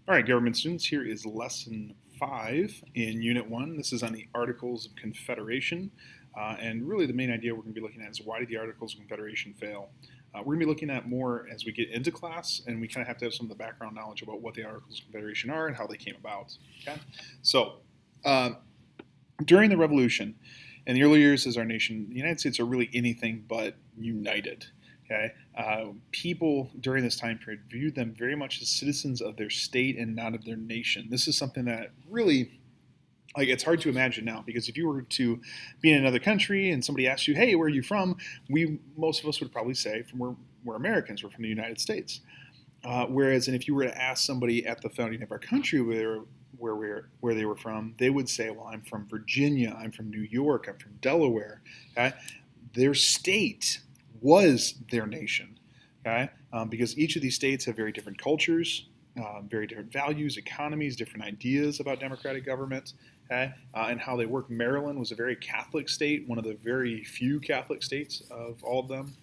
All right, government students, here is lesson 5 in Unit 1. This is on the Articles of Confederation. And really the main idea we're going to be looking at is why did the Articles of Confederation fail? We're going to be looking at more as we get into class, and we kind of have to have some of the background knowledge about what the Articles of Confederation are and how they came about. Okay, so during the Revolution, in the early years as our nation, the United States are really anything but united. Okay, people during this time period viewed them very much as citizens of their state and not of their nation. This is something that really, like, it's hard to imagine now, because if you were to be in another country and somebody asked you, "Hey, where are you from?" Most of us would probably say from we're Americans, we're from the United States. Whereas, and if you were to ask somebody at the founding of our country where they were from, they would say, "Well, I'm from Virginia, I'm from New York, I'm from Delaware." Okay? Their state was their nation, okay? Because each of these states have very different cultures, very different values, economies, different ideas about democratic government, okay? And how they work. Maryland was a very Catholic state, one of the very few Catholic states of all of them.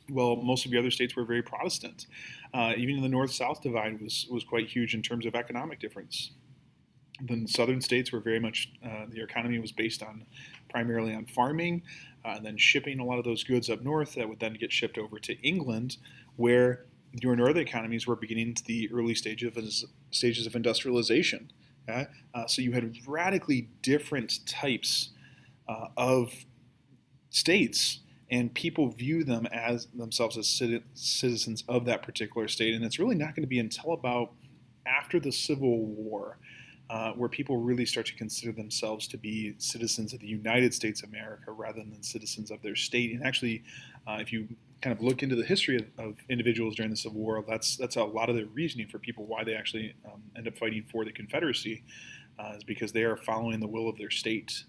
Well, most of the other states were very Protestant. Even the North-South divide was quite huge in terms of economic difference. The southern states were very much, their economy was based on primarily on farming, and then shipping a lot of those goods up north that would then get shipped over to England, where your northern economies were beginning to the early stages of industrialization. Okay? So you had radically different types of states, and people view them as themselves as citizens of that particular state. And it's really not going to be until about after the Civil War where people really start to consider themselves to be citizens of the United States of America rather than citizens of their state. And actually, if you kind of look into the history of individuals during the Civil War, that's a lot of the reasoning for people why they actually end up fighting for the Confederacy, is because they are following the will of their state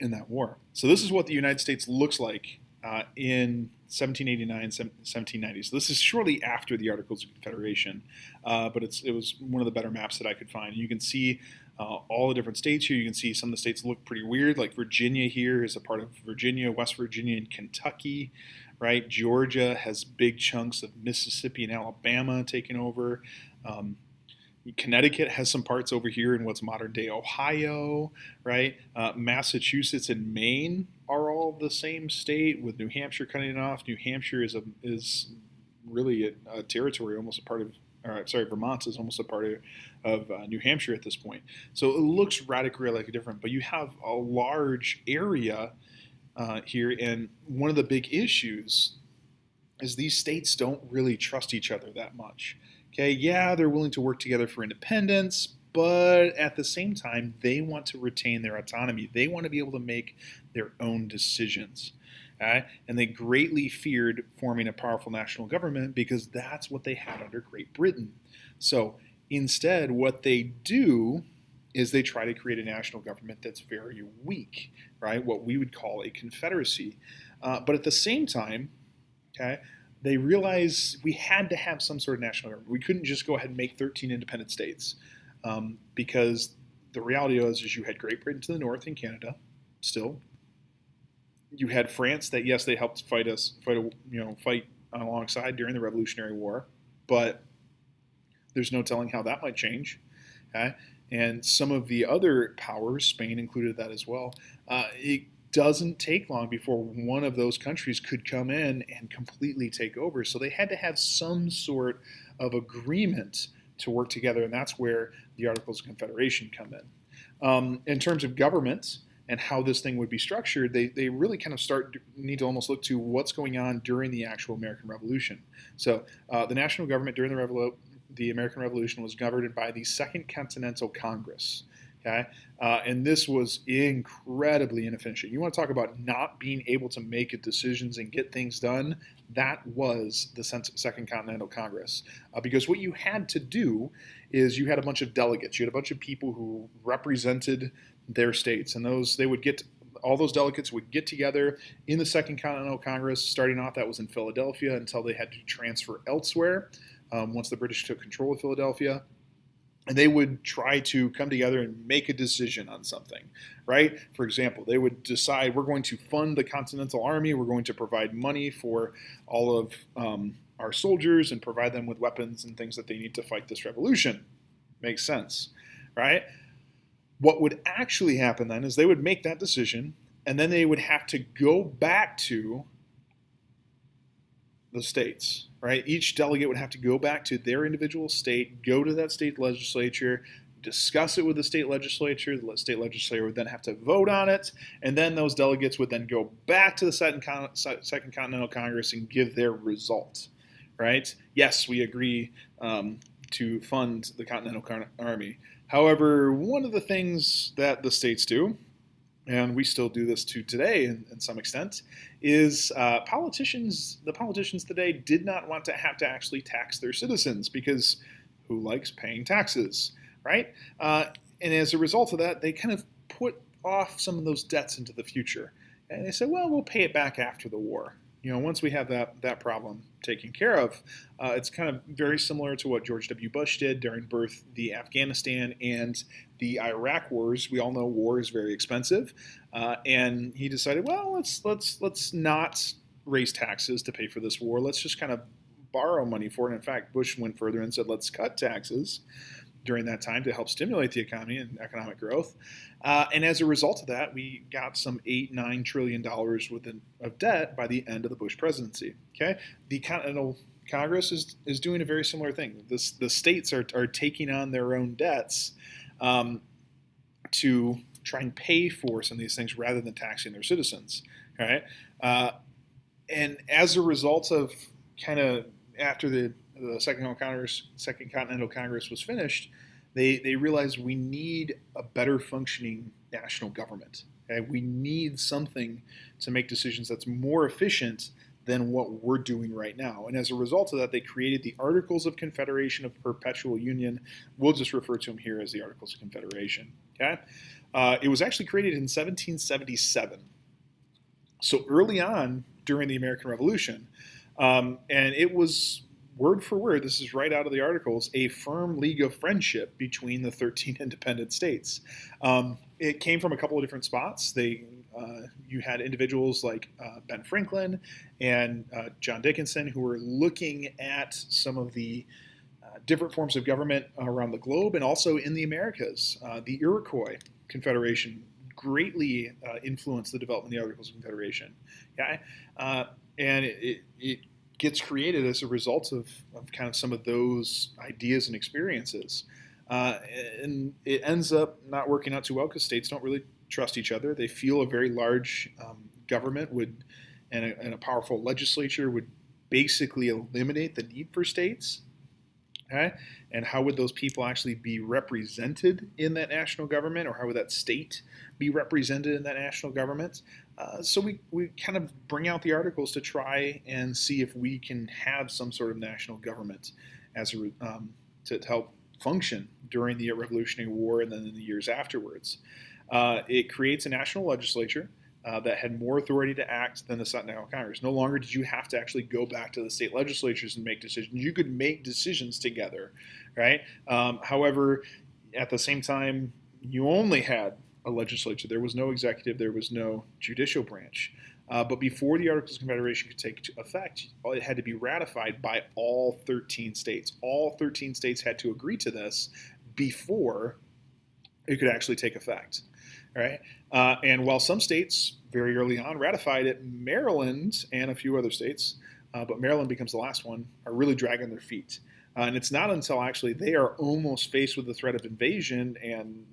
in that war. So this is what the United States looks like in 1789, 1790. So this is shortly after the Articles of Confederation, but it was one of the better maps that I could find. You can see all the different states here. You can see some of the states look pretty weird, like Virginia here is a part of Virginia, West Virginia, and Kentucky, right? Georgia has big chunks of Mississippi and Alabama taken over. Connecticut has some parts over here in what's modern day Ohio, right? Massachusetts and Maine are all the same state, with New Hampshire cutting it off. New Hampshire is really a territory, almost a part of. Vermont is almost a part of New Hampshire at this point. So it looks radically different, but you have a large area here, and one of the big issues is these states don't really trust each other that much. Okay, yeah, they're willing to work together for independence, but at the same time, they want to retain their autonomy. They want to be able to make their own decisions. Okay? And they greatly feared forming a powerful national government because that's what they had under Great Britain. So instead, what they do is they try to create a national government that's very weak, right? What we would call a confederacy. But at the same time, okay, they realized we had to have some sort of national government. We couldn't just go ahead and make 13 independent states, because the reality is you had Great Britain to the north and Canada still. You had France that, yes, they helped fight alongside during the Revolutionary War, but there's no telling how that might change. Okay? And some of the other powers, Spain included that as well, it doesn't take long before one of those countries could come in and completely take over. So they had to have some sort of agreement to work together, and that's where the Articles of Confederation come in. In terms of government and how this thing would be structured, they really kind of need to almost look to what's going on during the actual American Revolution. So the national government during the American Revolution was governed by the Second Continental Congress. Okay? And this was incredibly inefficient. You want to talk about not being able to make decisions and get things done? That was the Second Continental Congress. Because what you had to do is you had a bunch of delegates. You had a bunch of people who represented their states. And all those delegates would get together in the Second Continental Congress. Starting off, that was in Philadelphia until they had to transfer elsewhere once the British took control of Philadelphia. And they would try to come together and make a decision on something, right? For example, they would decide, we're going to fund the Continental Army, we're going to provide money for all of our soldiers and provide them with weapons and things that they need to fight this revolution. Makes sense, right? What would actually happen then is they would make that decision, and then they would have to go back to the states, right? Each delegate would have to go back to their individual state, go to that state legislature, discuss it with the state legislature. The state legislature would then have to vote on it, and then those delegates would then go back to the Second Continental Congress and give their result, right? Yes, we agree to fund the Continental Army. However, one of the things that the states do, and we still do this to today in some extent, is the politicians today did not want to have to actually tax their citizens, because who likes paying taxes, right? And as a result of that, they kind of put off some of those debts into the future. And they said, well, we'll pay it back after the war. Once we have that problem taken care of. It's kind of very similar to what George W. Bush did during both the Afghanistan and the Iraq wars. We all know war is very expensive, and he decided, well, let's not raise taxes to pay for this war. Let's just kind of borrow money for it. And in fact, Bush went further and said, let's cut taxes during that time to help stimulate the economy and economic growth. And as a result of that, we got some $8-9 trillion worth of debt by the end of the Bush presidency. Okay, the Continental Congress is doing a very similar thing. The states are taking on their own debts to try and pay for some of these things rather than taxing their citizens. All right, and as a result of kind of after the Second Continental Congress was finished, they realized we need a better functioning national government. Okay? We need something to make decisions that's more efficient than what we're doing right now. And as a result of that, they created the Articles of Confederation of Perpetual Union. We'll just refer to them here as the Articles of Confederation. Okay? It was actually created in 1777. So early on during the American Revolution, and it was word for word, this is right out of the Articles, a firm league of friendship between the 13 independent states. It came from a couple of different spots. You had individuals like Ben Franklin and John Dickinson who were looking at some of the different forms of government around the globe and also in the Americas. The Iroquois Confederation greatly influenced the development of the Articles of Confederation. Okay? And it gets created as a result of kind of some of those ideas and experiences. And it ends up not working out too well because states don't really trust each other. They feel a very large government and a powerful legislature would basically eliminate the need for states. Okay? And how would those people actually be represented in that national government, or how would that state be represented in that national government? So we kind of bring out the articles to try and see if we can have some sort of national government to help function during the Revolutionary War and then in the years afterwards. It creates a national legislature that had more authority to act than the Continental Congress. No longer did you have to actually go back to the state legislatures and make decisions. You could make decisions together, right? However, at the same time, you only had a legislature. There was no executive. There was no judicial branch. But before the Articles of Confederation could take effect, it had to be ratified by all 13 states. All 13 states had to agree to this before it could actually take effect. Right? And while some states very early on ratified it, Maryland and a few other states, but Maryland becomes the last one, are really dragging their feet. And it's not until actually they are almost faced with the threat of invasion, and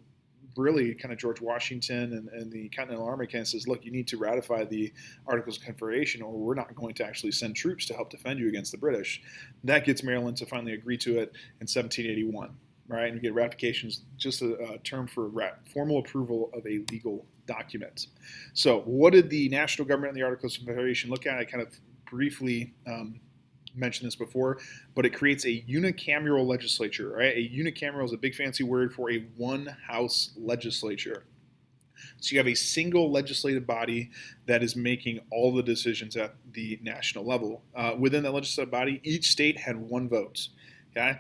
really kind of George Washington and the Continental Army kind of says, look, you need to ratify the Articles of Confederation or we're not going to actually send troops to help defend you against the British. That gets Maryland to finally agree to it in 1781. Right, and you get ratifications, just a term for formal approval of a legal document. So what did the national government and the Articles of Confederation look at? I kind of briefly mentioned this before, but it creates a unicameral legislature. Right? A unicameral is a big fancy word for a one-house legislature. So you have a single legislative body that is making all the decisions at the national level. Within that legislative body, each state had one vote. Okay,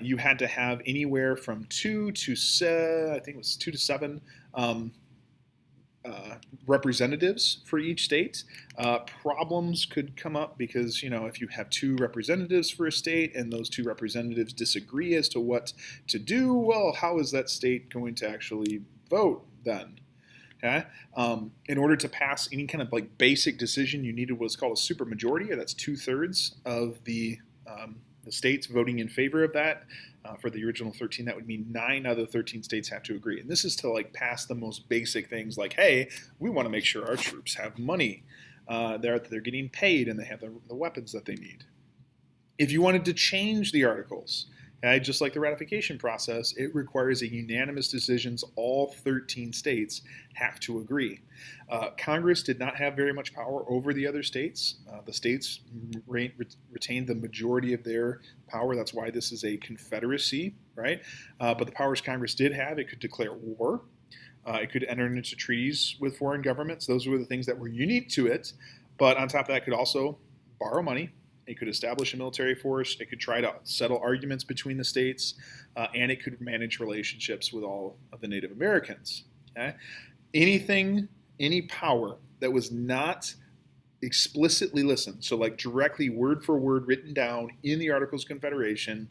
you had to have anywhere from 2 to 7 representatives for each state. Problems could come up because, if you have two representatives for a state and those two representatives disagree as to what to do, well, how is that state going to actually vote then? Okay? In order to pass any kind of like basic decision, you needed what's called a supermajority, or that's 2/3 of the states voting in favor of that. For the original 13, that would mean 9 out of the 13 states have to agree. And this is to like pass the most basic things like, hey, we want to make sure our troops have money, they're getting paid, and they have the weapons that they need. If you wanted to change the articles, okay, just like the ratification process, it requires a unanimous decision. All 13 states have to agree. Congress did not have very much power over the other states. The states retained the majority of their power. That's why this is a confederacy, right? But the powers Congress did have, it could declare war. It could enter into treaties with foreign governments. Those were the things that were unique to it. But on top of that, it could also borrow money. It could establish a military force. It could try to settle arguments between the states, and it could manage relationships with all of the Native Americans. Okay? Any power that was not explicitly listed, so like directly word for word written down in the Articles of Confederation,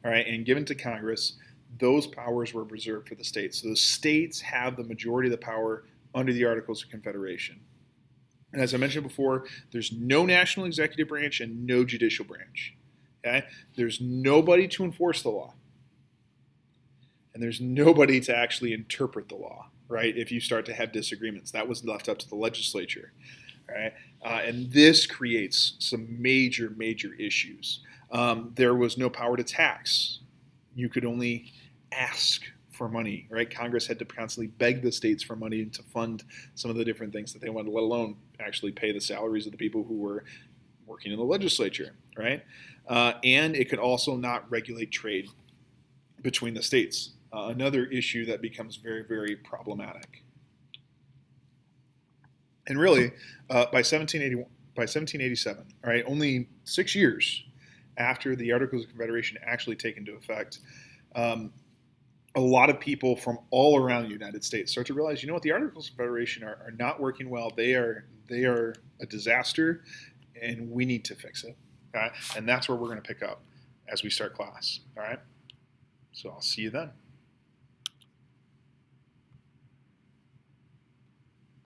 all right, and given to Congress, those powers were reserved for the states. So the states have the majority of the power under the Articles of Confederation. And as I mentioned before, there's no national executive branch and no judicial branch. Okay? There's nobody to enforce the law. And there's nobody to actually interpret the law, right? If you start to have disagreements. That was left up to the legislature. Right? And this creates some major, major issues. There was no power to tax. You could only ask for money, right? Congress had to constantly beg the states for money to fund some of the different things that they wanted, let alone actually pay the salaries of the people who were working in the legislature, right? And it could also not regulate trade between the states. Another issue that becomes very, very problematic. And really, by 1787, all right, only 6 years after the Articles of Confederation actually take into effect, a lot of people from all around the United States start to realize, what, the Articles of Confederation are not working well. They are a disaster, and we need to fix it. And that's where we're going to pick up as we start class. All right. So I'll see you then.